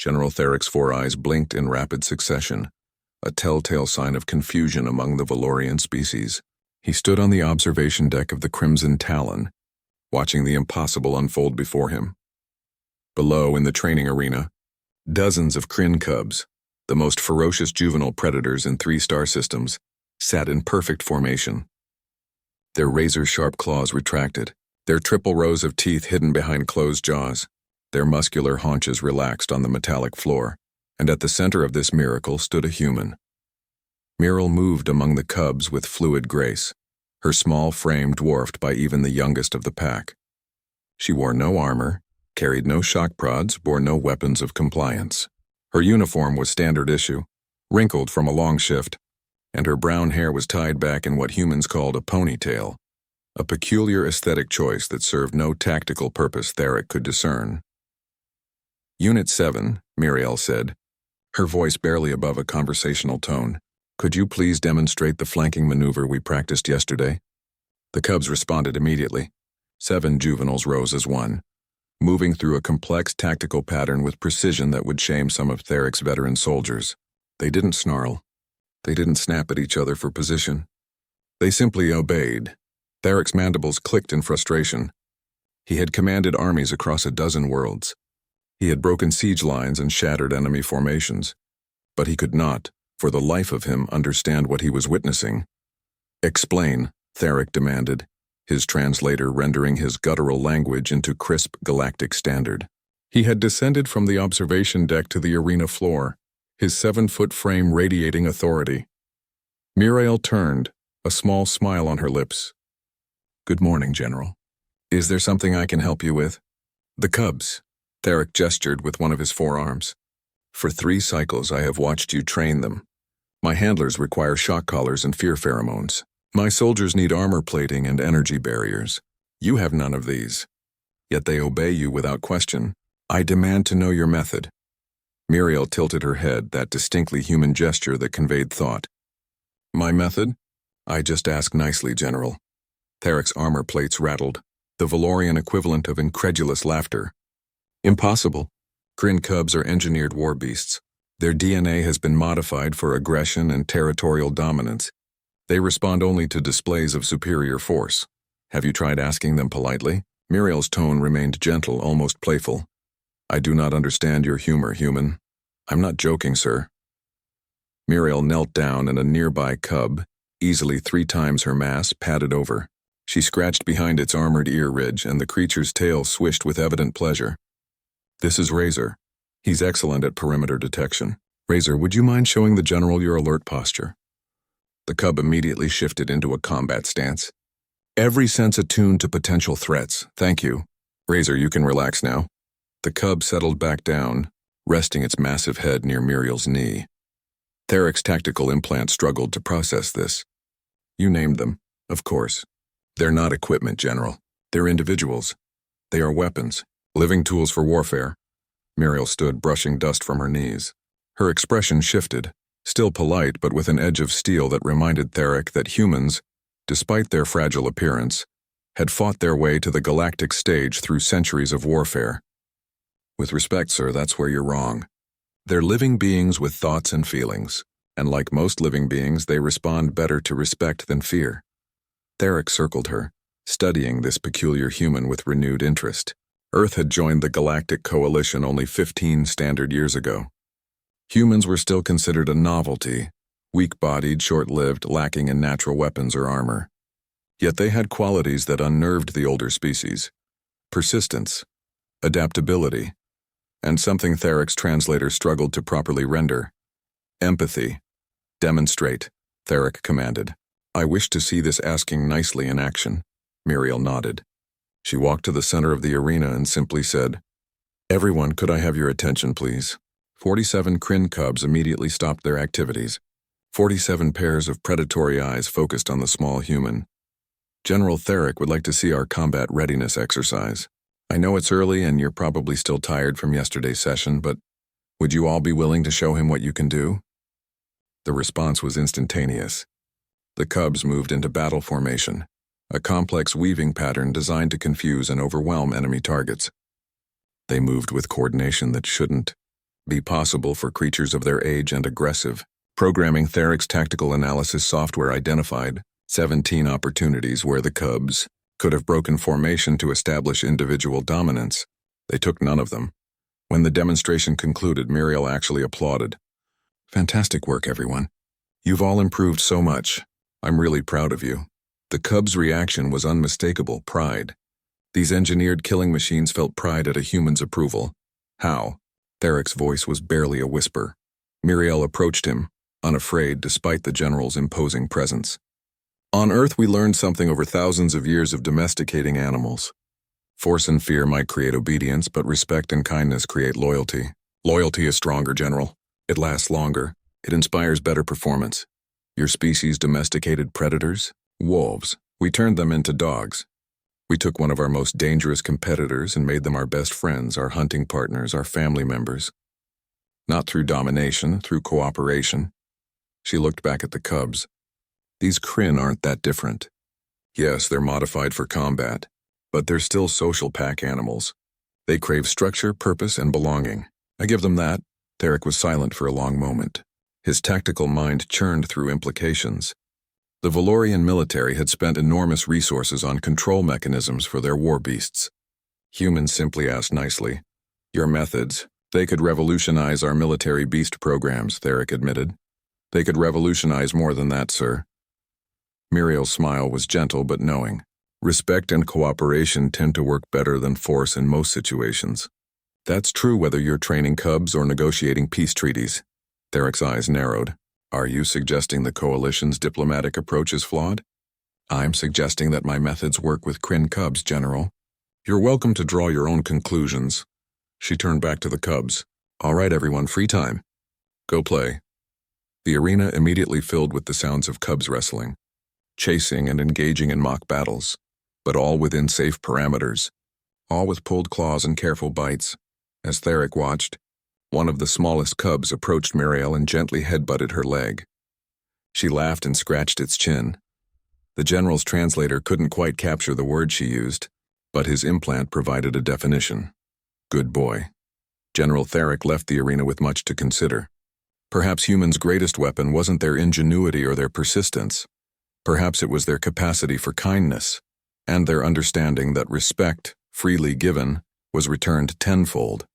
General Theric's four eyes blinked in rapid succession, a telltale sign of confusion among the Valorian species. He stood on the observation deck of the Crimson Talon, watching the impossible unfold before him. Below, in the training arena, dozens of Kryn cubs, the most ferocious juvenile predators in 3-star systems, sat in perfect formation. Their razor-sharp claws retracted, their triple rows of teeth hidden behind closed jaws, their muscular haunches relaxed on the metallic floor, and at the center of this miracle stood a human. Muriel moved among the cubs with fluid grace, her small frame dwarfed by even the youngest of the pack. She wore no armor, carried no shock prods, bore no weapons of compliance. Her uniform was standard issue, wrinkled from a long shift, and her brown hair was tied back in what humans called a ponytail, a peculiar aesthetic choice that served no tactical purpose Theric could discern. Unit 7, Muriel said, her voice barely above a conversational tone. Could you please demonstrate the flanking maneuver we practiced yesterday? The cubs responded immediately. 7 juveniles rose as one, moving through a complex tactical pattern with precision that would shame some of Theric's veteran soldiers. They didn't snarl. They didn't snap at each other for position. They simply obeyed. Theric's mandibles clicked in frustration. He had commanded armies across a dozen worlds. He had broken siege lines and shattered enemy formations. But he could not, for the life of him, understand what he was witnessing. Explain, Theric demanded, his translator rendering his guttural language into crisp galactic standard. He had descended from the observation deck to the arena floor, his 7-foot frame radiating authority. Muriel turned, a small smile on her lips. Good morning, General. Is there something I can help you with? The cubs. Theric gestured with one of his forearms. For 3 cycles I have watched you train them. My handlers require shock collars and fear pheromones. My soldiers need armor plating and energy barriers. You have none of these. Yet they obey you without question. I demand to know your method. Muriel tilted her head, that distinctly human gesture that conveyed thought. My method? I just ask nicely, General. Theric's armor plates rattled, the Valorian equivalent of incredulous laughter. Impossible. Kryn cubs are engineered war beasts. Their DNA has been modified for aggression and territorial dominance. They respond only to displays of superior force. Have you tried asking them politely? Muriel's tone remained gentle, almost playful. I do not understand your humor, human. I'm not joking, sir. Muriel knelt down and a nearby cub, easily 3 times her mass, padded over. She scratched behind its armored ear ridge, and the creature's tail swished with evident pleasure. This is Razor. He's excellent at perimeter detection. Razor, would you mind showing the General your alert posture? The cub immediately shifted into a combat stance. Every sense attuned to potential threats. Thank you. Razor, you can relax now. The cub settled back down, resting its massive head near Muriel's knee. Theric's tactical implant struggled to process this. You named them, of course. They're not equipment, General. They're individuals. They are weapons, living tools for warfare. Muriel stood, brushing dust from her knees. Her expression shifted, still polite but with an edge of steel that reminded Theric that humans, despite their fragile appearance, had fought their way to the galactic stage through centuries of warfare. With respect, sir, that's where you're wrong. They're living beings with thoughts and feelings, and like most living beings, they respond better to respect than fear. Theric circled her, studying this peculiar human with renewed interest. Earth had joined the Galactic Coalition only 15 standard years ago. Humans were still considered a novelty, weak-bodied, short-lived, lacking in natural weapons or armor. Yet they had qualities that unnerved the older species: persistence, adaptability, and something Theric's translator struggled to properly render: empathy. Demonstrate, Theric commanded. I wish to see this asking nicely in action. Muriel nodded. She walked to the center of the arena and simply said, Everyone, could I have your attention, please? 47 Kryn cubs immediately stopped their activities. 47 pairs of predatory eyes focused on the small human. General Theric would like to see our combat readiness exercise. I know it's early and you're probably still tired from yesterday's session, but would you all be willing to show him what you can do? The response was instantaneous. The cubs moved into battle formation, a complex weaving pattern designed to confuse and overwhelm enemy targets. They moved with coordination that shouldn't, be possible for creatures of their age and aggressive. Programming Theric's tactical analysis software identified 17 opportunities where the cubs could have broken formation to establish individual dominance. They took none of them. When the demonstration concluded, Muriel actually applauded. "Fantastic work, everyone. You've all improved so much. I'm really proud of you." The cubs' reaction was unmistakable pride. These engineered killing machines felt pride at a human's approval. "How?" Theric's voice was barely a whisper. Muriel approached him, unafraid despite the general's imposing presence. "On Earth, we learned something over thousands of years of domesticating animals. Force and fear might create obedience, but respect and kindness create loyalty. Loyalty is stronger, General. It lasts longer. It inspires better performance. Your species domesticated predators, wolves. We turned them into dogs. We took one of our most dangerous competitors and made them our best friends, our hunting partners, our family members. Not through domination, through cooperation." She looked back at the cubs. "These Kryn aren't that different. Yes, they're modified for combat, but they're still social pack animals. They crave structure, purpose, and belonging. I give them that." Theric was silent for a long moment. His tactical mind churned through implications. The Valorian military had spent enormous resources on control mechanisms for their war beasts. Humans simply asked nicely. "Your methods, they could revolutionize our military beast programs," Theric admitted. "They could revolutionize more than that, sir." Muriel's smile was gentle but knowing. Respect and cooperation tend to work better than force in most situations. That's true whether you're training cubs or negotiating peace treaties. Theric's eyes narrowed. "Are you suggesting the coalition's diplomatic approach is flawed?" "I'm suggesting that my methods work with Kryn cubs, General." "You're welcome to draw your own conclusions." She turned back to the cubs. "All right, everyone, free time. Go play." The arena immediately filled with the sounds of cubs wrestling, chasing and engaging in mock battles, but all within safe parameters, all with pulled claws and careful bites. As Theric watched, one of the smallest cubs approached Muriel and gently headbutted her leg. She laughed and scratched its chin. The general's translator couldn't quite capture the word she used, but his implant provided a definition. "Good boy." General Theric left the arena with much to consider. Perhaps humans' greatest weapon wasn't their ingenuity or their persistence. Perhaps it was their capacity for kindness, and their understanding that respect, freely given, was returned tenfold.